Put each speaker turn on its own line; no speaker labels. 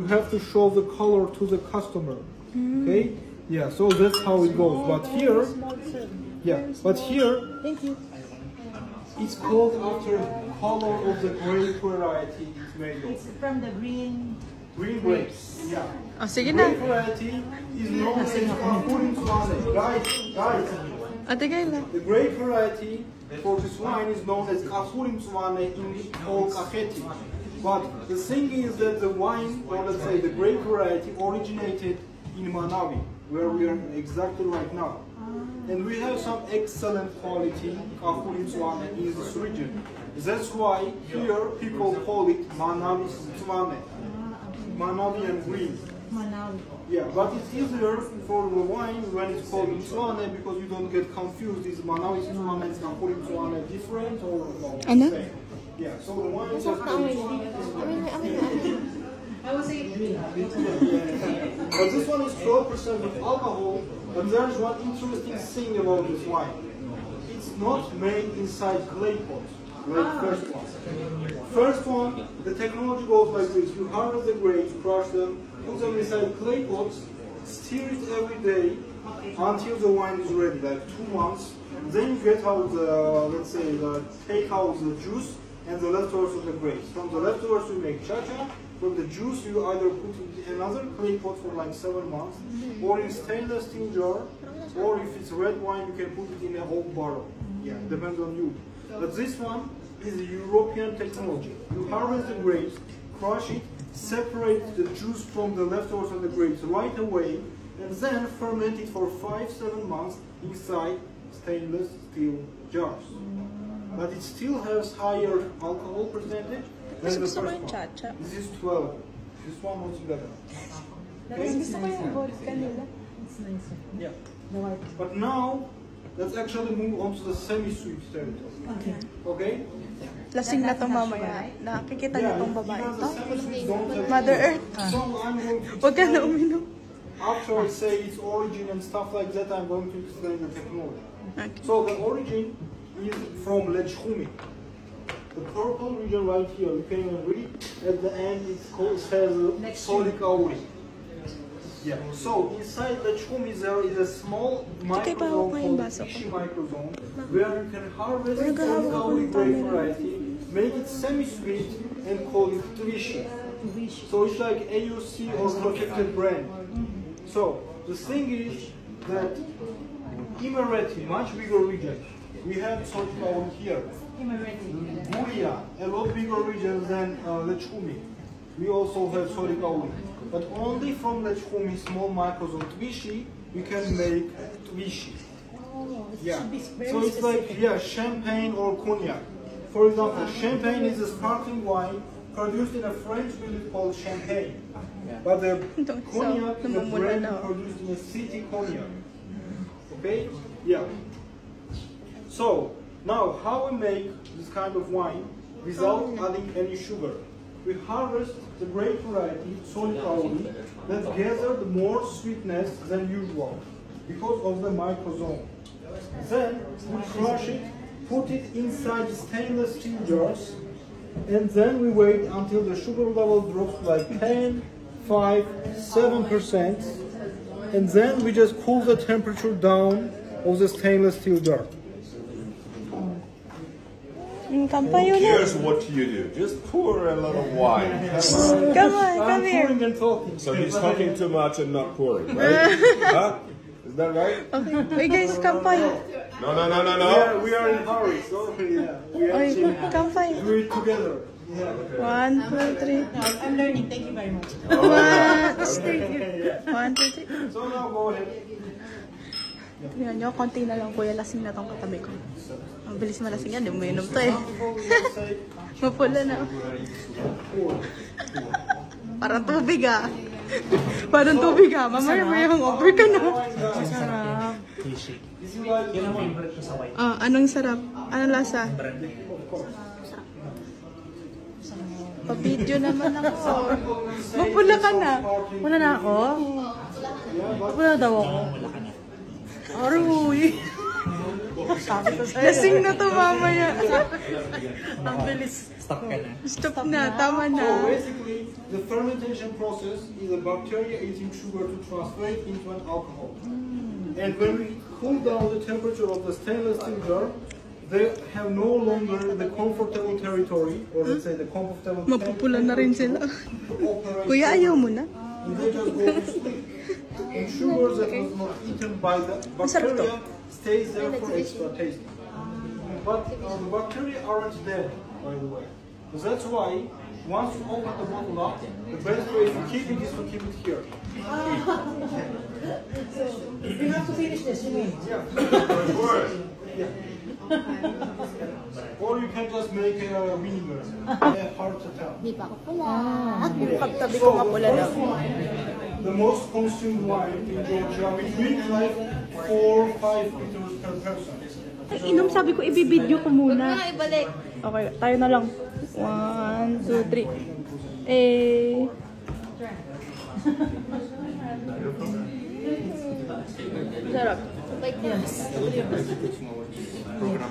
have to show the color to the customer. Okay? Yeah, so that's how it goes. But here,
Thank you.
it's called after color of the grape variety it's made of.
It's from the green
Grapes. Yeah.
Oh, sige na.
Grape variety is known as Kafurim Suane. Guys.
Tigay lang.
The grape variety for this wine is known as Kafurim Suane in Old Kaheti. But the thing is that the wine, or let's say the grape variety, originated in Manabi, where we are exactly right now. And we have some excellent quality Kafurim Suane in this region. That's why here people call it Manabi Suane. Manabian green.
Manawi.
Yeah, but it's easier for the wine when it's called Suane because you don't get confused. Is Manabi Suane and Kafurim Suane different or no,
Ano?
same? Yeah, so the wine is
I will say
But this one is 12% of alcohol, but there's one interesting thing about this wine. It's not made inside clay pots, like first one. First one, the technology goes like this. You harvest the grapes, crush them, put them inside clay pots, stir it every day until the wine is ready, like 2 months. Then you get out the, let's say, take out the juice and the leftovers of the grapes. From the leftovers you make cha-cha. From the juice you either put in another clay pot for like 7 months, or in stainless steel jar, or if it's red wine you can put it in a oak barrel. Yeah, depends on you. But this one is a European technology. You harvest the grapes, crush it, separate the juice from the leftovers of the grapes right away, and then ferment it for 5-7 months inside stainless steel jars. But it still has higher alcohol percentage than the first one. This is 12. This one was 11.
gusto ko yung gold kanila. It's nice.
Yeah. But now, let's actually move on to the semi-sweet territory. Okay?
Lasing na tong mamaya. Nakikita niyo tong babae
Because
to?
the semi-sweets don't have
Mother
sugar.
Earth.
So I'm going to
Huwag ka na
explain,
uminom.
after I say its origin and stuff like that, I'm going to explain the technology.
Okay.
So the origin is from Lechumi. The purple region right here, you can even read at the end it's called, says Solik Auri. Yeah. So inside Lechumi there is a small microzone called Ishi microzone where you can harvest Solik Auri grape variety, make it semi-sweet and call it Twishi. So it's like AUC or protected brand. So the thing is that Imereti, much bigger region, we have Solik Auri here. Buria, a lot bigger region than Lechumi. We also have Solik Auri. But only from Lechumi, small microzone Twishi, we can make Twishi. Yeah. So it's like, champagne or cognac. For example, champagne is a sparkling wine produced in a French village called Champagne. But the cognac is a brand produced in a city cognac. Okay? Yeah. So, now, how we make this kind of wine without adding any sugar? We harvest the grape variety, Solik Auri, that gathered more sweetness than usual because of the microzone. Then we crush it, put it inside stainless steel jars, and then we wait until the sugar level drops like 10, 5, 7%, and then we just cool the temperature down of the stainless steel jar.
Who cares what you do? Just pour a little wine.
Come on, come here.
Pouring and talking.
So he's talking too much and not pouring, right? Huh? Is that right?
Okay. Wait guys, kampay.
No, no, no, no, no.
We are in a hurry, so yeah. We
Oy,
actually
kampay.
do it together. Yeah.
1, 2, 3.
I'm learning. Thank you very much.
1, 2, 3.
So now go ahead.
Tingnan nyo, konti na lang kuya, lasing na tong katabi ko. Ang bilis malasing yan, di mo inom to eh. Mapula na. Parang tubig ah. Parang tubig ah. Mamaya may hangover ka na.
Masarap.
Anong sarap? Anong lasa? Pa-video naman ako. Mapula ka na.
Wala na ako? Wala daw ako. Aroy! Sabi ko sa'yo.
Lasing na to mamaya.
Ang bilis.
Stop ka na.
Stop na, tama
So
na.
basically, the fermentation process is a bacteria eating sugar to transfer it into an alcohol. And when we cool down the temperature of the stainless steel jar, they have no longer the comfortable territory, or let's say the comfortable
Mapupula na rin sila.
to operate.
Kuya, ayaw mo na?
And they just go to sleep. And sugar that was not eaten by the
Masarap to.
bacteria stays there for extra taste. But the bacteria aren't dead, by the way. So that's why once you open the bottle up, the best way to keep it is to keep it here.
You have to finish this, you mean?
Yeah. Or you can just make a vinegar. Hard to tell.
Di pa ako pula. Yung pagtabi ko nga pula daw.
The most consumed wine in Georgia, we drink like 4-5 liters per person.
Inom, sabi ko, ibibidyo ko muna. Ibalik. Okay, tayo na lang. 1, 2, 3. Sarap.
Program